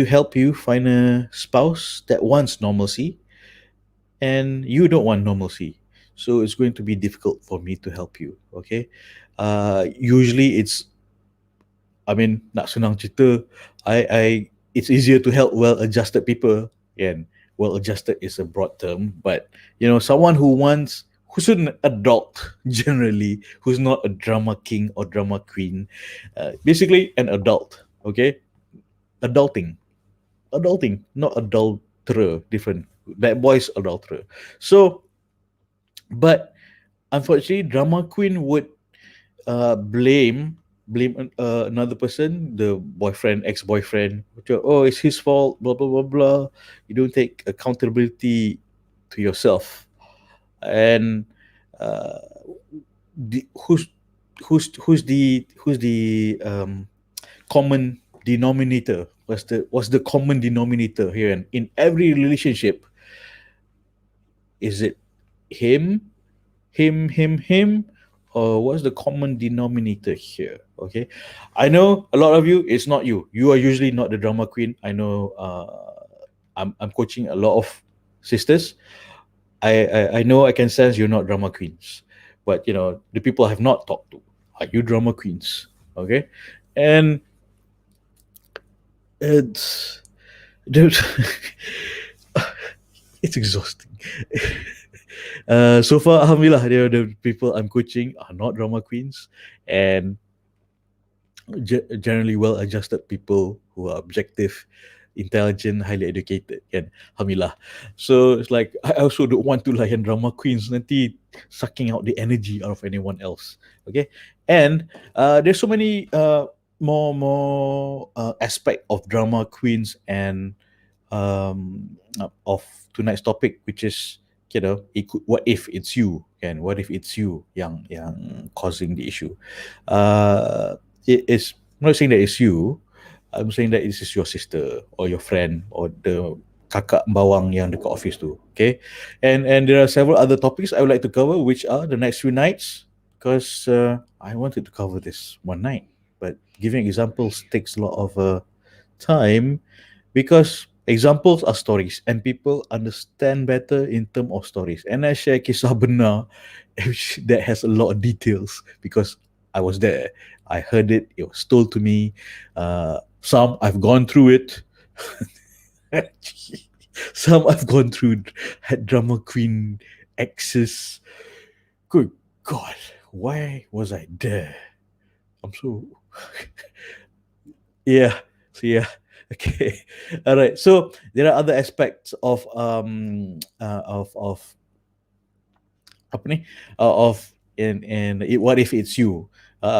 help you find a spouse that wants normalcy, and you don't want normalcy. So it's going to be difficult for me to help you. Okay. Usually it's, nak senang cerita, it's easier to help well-adjusted people. And well-adjusted is a broad term, but someone who's an adult generally, who's not a drama king or drama queen, basically an adult. Okay, adulting, not adulterer, different. Bad boys, adulterer. So, but unfortunately, drama queen would blame another person, the boyfriend, ex-boyfriend. Oh, it's his fault, blah blah blah blah. You don't take accountability to yourself. And who's the common denominator? What's the common denominator here? And in every relationship, is it him, or what's the common denominator here? Okay, I know a lot of you, it's not you. You are usually not the drama queen. I know. I'm coaching a lot of sisters. I know, I can sense you're not drama queens, but the people I have not talked to, are you drama queens? Okay, and it's it's exhausting. So far, alhamdulillah, the people I'm coaching are not drama queens, and generally well-adjusted people who are objective, intelligent, highly educated, and alhamdulillah. So it's like, I also don't want to layan drama queens nanti sucking out the energy out of anyone else. Okay, and there's so many more aspect of drama queens and of tonight's topic, which is, what if it's you, and what if it's you yang causing the issue. I'm not saying that it's you. I'm saying that this is your sister or your friend or the kakak bawang yang dekat office tu. Okay, and there are several other topics I would like to cover, which are the next few nights, because I wanted to cover this one night, but giving examples takes a lot of time, because examples are stories and people understand better in terms of stories. And I share kisah benar that has a lot of details, because I was there. I heard it. It was told to me. Some I've gone through it. Some I've gone through, had drama queen exes. Good God, why was I there? I'm so yeah. So yeah. Okay. All right. So there are other aspects of apa ni? What if it's you?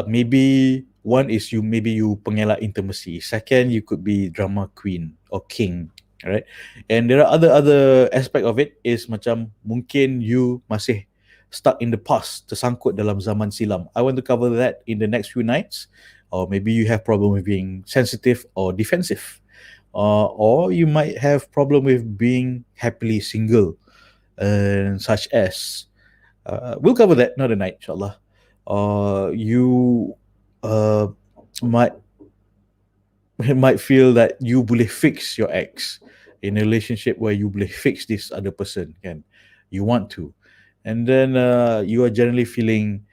Maybe one is you, maybe you pengelak intimacy. Second, you could be drama queen or king, right? And there are other aspect of it is macam mungkin you masih stuck in the past, tersangkut dalam zaman silam. I want to cover that in the next few nights. Or maybe you have problem with being sensitive or defensive. or you might have problem with being happily single, such as we'll cover that another night, inshallah. You uh, might might feel that you boleh fix your ex in a relationship where you boleh fix this other person, kan? You want to, and then you are generally feeling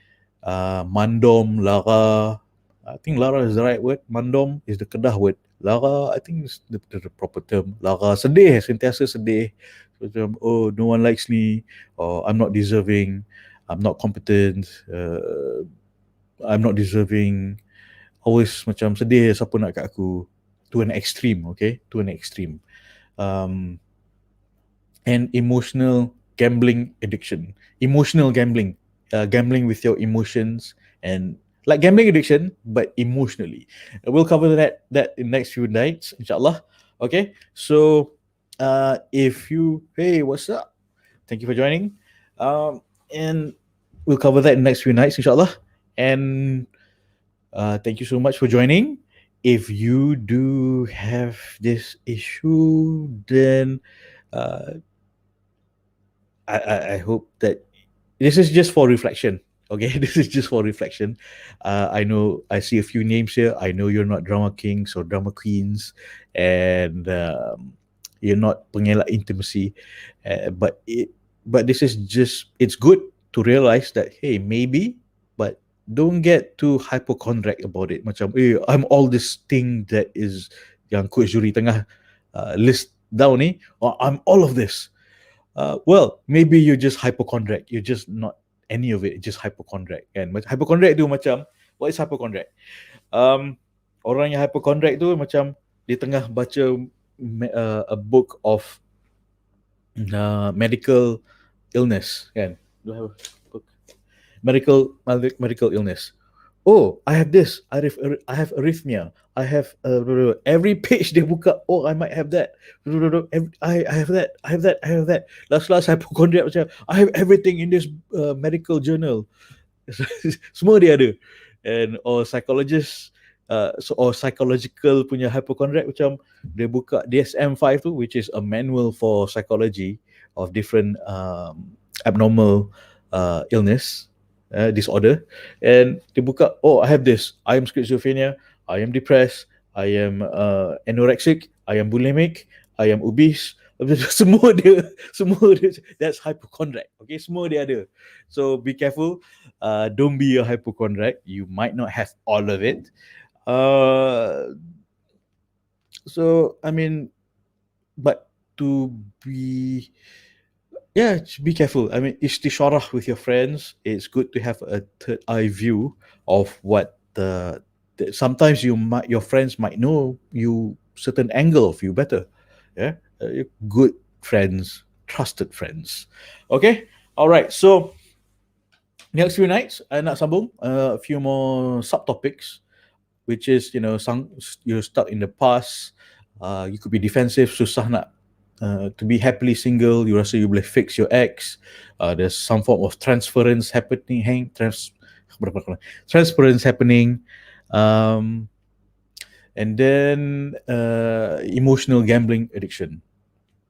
mandom, lara. I think lara is the right word. Mandom is the Kedah word. Lara, I think is the proper term. Lara, sedih, sentiasa sedih. Macam, oh, no one likes me, or I'm not deserving, I'm not competent, I'm not deserving. Always macam sedih, siapa nak kat aku. To an extreme, okay? To an extreme. And emotional gambling addiction. Emotional gambling. Gambling with your emotions, and like gambling addiction, but emotionally. We'll cover that in next few nights, inshallah. Okay, so if you, hey, what's up? Thank you for joining. And we'll cover that in next few nights, inshallah. And thank you so much for joining. If you do have this issue, then I hope that this is just for reflection. Okay, this is just for reflection. I know I see a few names here. I know you're not drama kings or drama queens, and you're not pengelak intimacy, but this is just, it's good to realize that, hey, maybe, but don't get too hypochondriac about it. Macam, I'm all this thing that is yang Coach Zuhri tengah list down ni, or I'm all of this. Well, maybe you're just hypochondriac. You're just not any of it. Just hypochondriac. Kan? Hypochondriac tu macam, what is hypochondriac? Orang yang hypochondriac tu macam dia tengah baca a book of medical illness, kan? Do I have a book? Medical illness. Oh, I have this. I have arrhythmia. I have every page they buka. Oh, I might have that. I have that. I have that. I have that. Last hypochondriac macam, I have everything in this medical journal. Semua dia ada. And or psychologist, or psychological punya hypochondriac macam dia buka DSM-5 tu, which is a manual for psychology of different abnormal illness. Disorder, and dia buka, oh, I have this, I am schizophrenia, I am depressed, I am anorexic, I am bulimic, I am obese. semua dia, that's hypochondriac. Okay, semua dia ada. So be careful, don't be a hypochondriac. You might not have all of it. So I mean, but to be, yeah, be careful. I mean, istisharah with your friends. It's good to have a third eye view of what sometimes your friends might know you certain angle of you better. Yeah, good friends, trusted friends. Okay, all right. So next few nights, nak sambung a few more subtopics, which is, you're stuck in the past. You could be defensive, susah nak to be happily single, you rasa you boleh fix your ex. There's some form of transference happening, transference happening, and then emotional gambling addiction.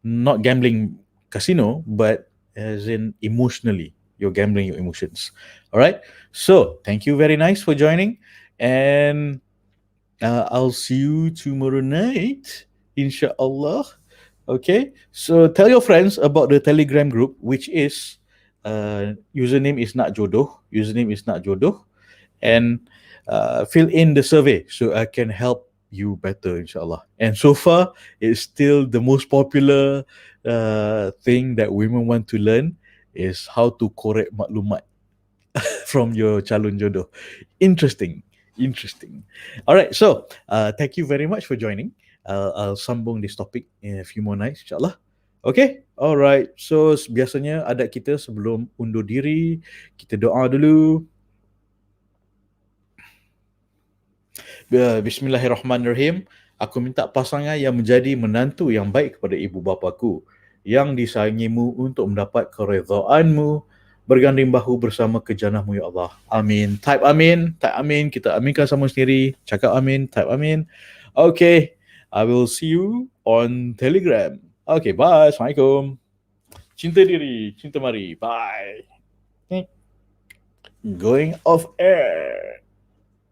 Not gambling casino, but as in emotionally, you're gambling your emotions. All right. So thank you very nice for joining, and I'll see you tomorrow night, inshallah. Okay, so tell your friends about the Telegram group, which is username is not Jodoh. Username is not Jodoh, and fill in the survey so I can help you better, inshallah. And so far, it's still the most popular thing that women want to learn is how to korek maklumat from your calon jodoh. Interesting. All right, so thank you very much for joining. I'll sambung this topic in a few more nights, insyaAllah. Okay, alright. So biasanya adat kita sebelum undur diri, kita doa dulu. Bismillahirrahmanirrahim. Aku minta pasangan yang menjadi menantu yang baik kepada ibu bapaku, yang disayangimu untuk mendapat keredhaanmu, berganding bahu bersama ke jannahmu, ya Allah. Amin. Type amin. Kita aminkan sama sendiri. Cakap amin. Type amin. Okay. I will see you on Telegram. Okay, bye. Assalamualaikum. Cinta diri, cinta mari. Bye. Going off air.